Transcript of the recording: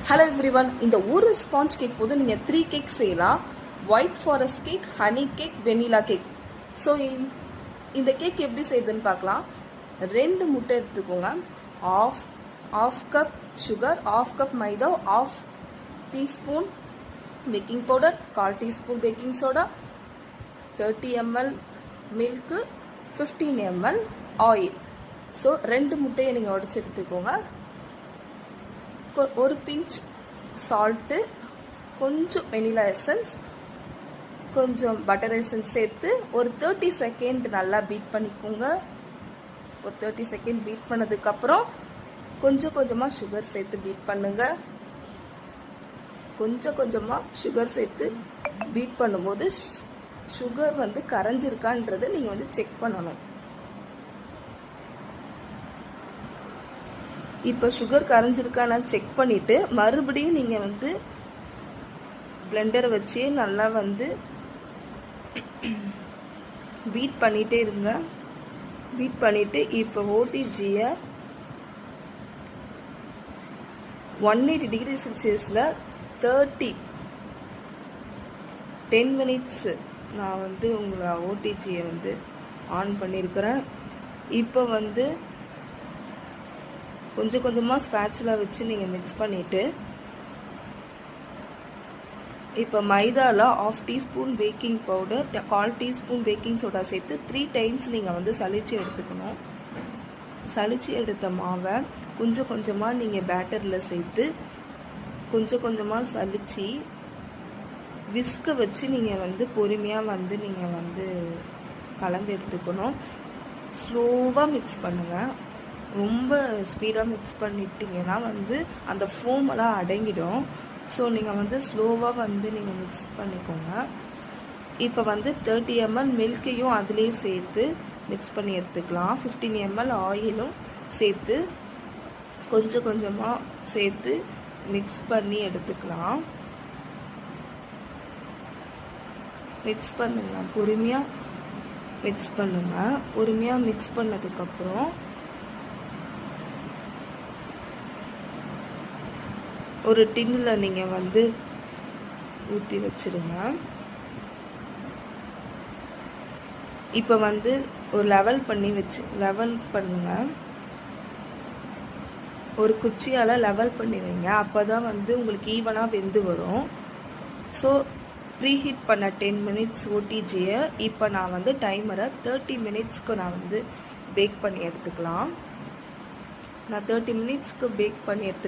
Hello everyone, இந்த ஒரு sponge cake போது நீங்கள் 3 கேக் செய்யலாம். White forest cake, honey cake, vanilla cake. So இந்த கேக் எப்படி செய்யுதுன்னு பார்க்கலாம். 2 முட்டை எடுத்துக்கோங்க. Half cup sugar, half cup மைதா, half teaspoon baking powder, 1/4 teaspoon baking soda, 30 ml milk, 15 ml oil. So 2 முட்டையை நீங்கள் உடச்சி எடுத்துக்கோங்க. ஒரு பிஞ்ச் சால்ட்டு, கொஞ்சம் வெனிலா எசன்ஸ், கொஞ்சம் பட்டர் எசன்ஸ் சேர்த்து ஒரு 30 செகண்ட் நல்லா பீட் பண்ணிக்கோங்க. ஒரு 30 செகண்ட் பீட் பண்ணதுக்கப்புறம் கொஞ்சம் கொஞ்சமாக சுகர் சேர்த்து பீட் பண்ணுங்க. கொஞ்சம் கொஞ்சமாக சுகர் சேர்த்து பீட் பண்ணும்போது சுகர் கரைஞ்சிருக்கான்றதை நீங்கள் செக் பண்ணணும். இப்போ சுகர் கரைஞ்சிருக்கான்னு செக் பண்ணிவிட்டு மறுபடியும் நீங்கள் பிளெண்டரை வச்சு நல்லா பீட் பண்ணிகிட்டே இருங்க. பீட் பண்ணிவிட்டு இப்போ ஓடிஜியை 180 டிகிரி செல்சியஸில் 10 மினிட்ஸ் நான் உங்களை ஓடிஜியை ஆன் பண்ணியிருக்கிறேன். இப்போ கொஞ்சம் கொஞ்சமாக ஸ்பேச்சுலா வச்சு நீங்கள் மிக்ஸ் பண்ணிவிட்டு இப்போ மைதாவில் 1/2 teaspoon baking powder, 1/4 teaspoon baking soda சேர்த்து 3 டைம்ஸ் நீங்கள் சலிச்சு எடுத்துக்கணும். சலிச்சு எடுத்த மாவை கொஞ்சம் கொஞ்சமாக நீங்கள் பேட்டரில் சேர்த்து கொஞ்சம் கொஞ்சமாக சலிச்சு விஸ்கை வச்சு நீங்கள் பொறுமையாக நீங்கள் கலந்து எடுத்துக்கணும். ஸ்லோவாக மிக்ஸ் பண்ணுங்கள். ரொம்ப ஸ்பீடாக மிக்ஸ் பண்ணிட்டீங்கன்னா அந்த ஃபோமெல்லாம் அடங்கிடும். ஸோ நீங்கள் ஸ்லோவாக நீங்கள் மிக்ஸ் பண்ணிக்கோங்க. இப்போ 30 ml மில்க்கையும் அதுலேயே சேர்த்து மிக்ஸ் பண்ணி எடுத்துக்கலாம். 15 ml ஆயிலும் சேர்த்து கொஞ்சம் கொஞ்சமாக சேர்த்து மிக்ஸ் பண்ணி எடுத்துக்கலாம். மிக்ஸ் பண்ணுங்க, பொறுமையாக மிக்ஸ் பண்ணுங்கள். பொறுமையாக மிக்ஸ் பண்ணதுக்கப்புறம் ஒரு டின்னில் நீங்கள் ஊற்றி வச்சுருங்க. இப்போ ஒரு லெவல் பண்ணுங்க. ஒரு குச்சியால் லெவல் பண்ணி வைங்க. அப்போ தான் உங்களுக்கு ஈவனாக வெந்து வரும். ஸோ ப்ரீஹீட் பண்ண 10 மினிட்ஸ் ஓடிஜியை இப்போ நான் டைமரை 30 மினிட்ஸ்க்கு நான் பேக் பண்ணி எடுத்துக்கலாம். நான் 30 மினிட்ஸ்க்கு பேக் பண்ணி எடுத்துருக்கேன்.